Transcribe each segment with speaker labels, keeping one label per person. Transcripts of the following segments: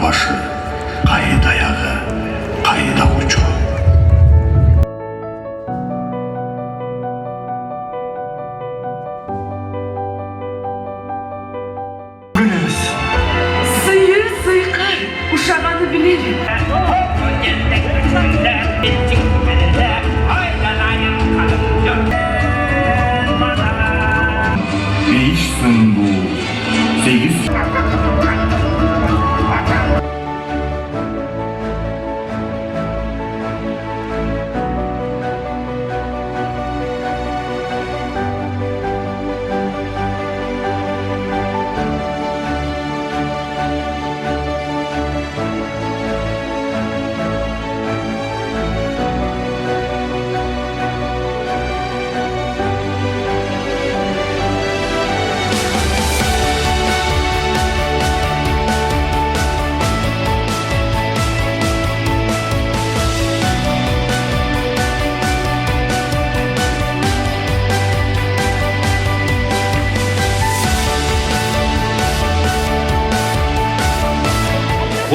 Speaker 1: başı, kayıt ayağı, kayıda ucu.
Speaker 2: Sıyır sıykır, uşağını bilirim.
Speaker 1: Ne işsin bu? Seyiz.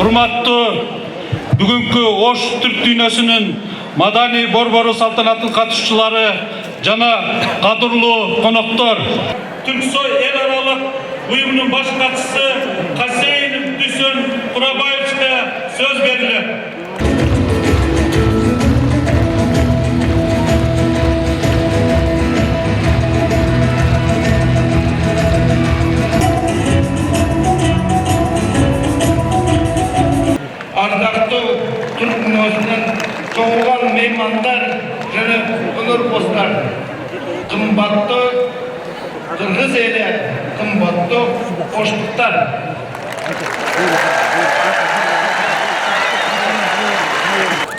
Speaker 3: Урматтуу бүгүнкү Ош Түрк дүйнөсүнүн маданий борбору салтанаттын катышчылары жана кадырлуу коноктор, Түрксой эл аралык уюмунун баш катчысы Касейинов Дүсөн Курабаевичке сөз берилет.
Speaker 4: Ардактуу Түрк дүйнөсүнөн чогулган меймандар жана өнөр постар, кымбаттуу кыргыз эли, кымбаттуу оштуктар.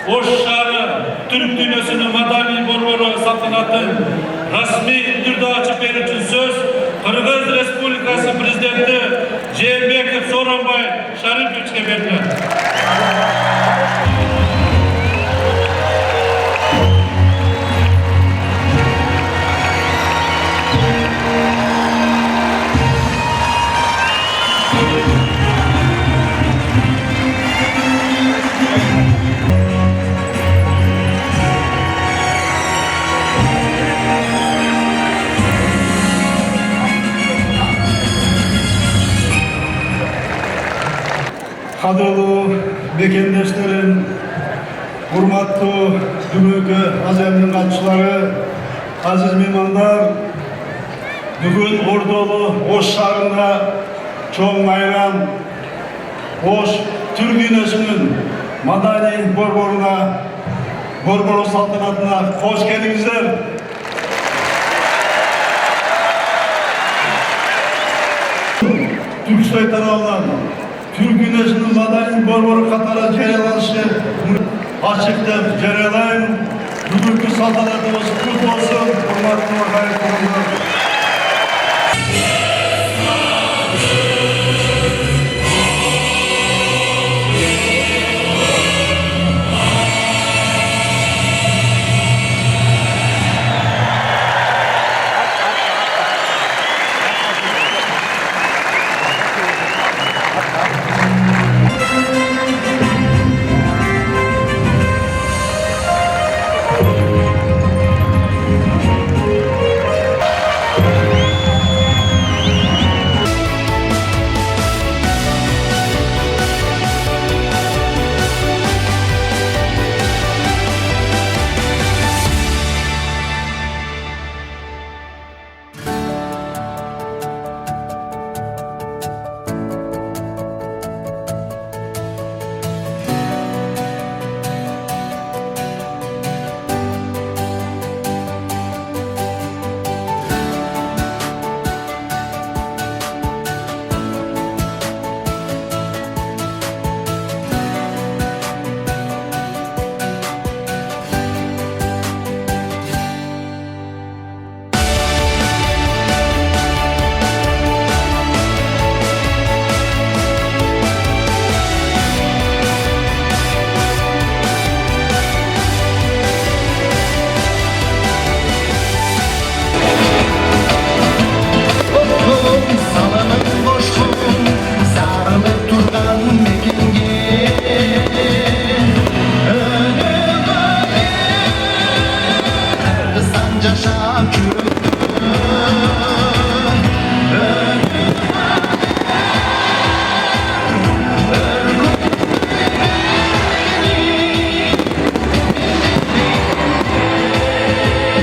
Speaker 3: Ош шаары Түрк дүйнөсүнүн маданий борбору салтанатын расмий түрдө ачып берүү үчүн сөз Кыргыз Республикасы президенти Жээнбеков Сооронбай Шариповичке берилет.
Speaker 5: Кадырлуу мекендештерим, урматтуу бүгүнкү аземдин катчылары, азиз меймандар, бүгүн Ордолу Ош шаарында чоң майрам Ош Түрк дүйнөсүнүн маданий борбору салтанатына кош келиңиздер. Түрксой тарабынан Түрк дүйнөсүнүн маданий борбору катары жарыяланышы ачык деп жарыялайм. Бүгүнкү салтанатыбыз кут болсун, урматтуу ағайын.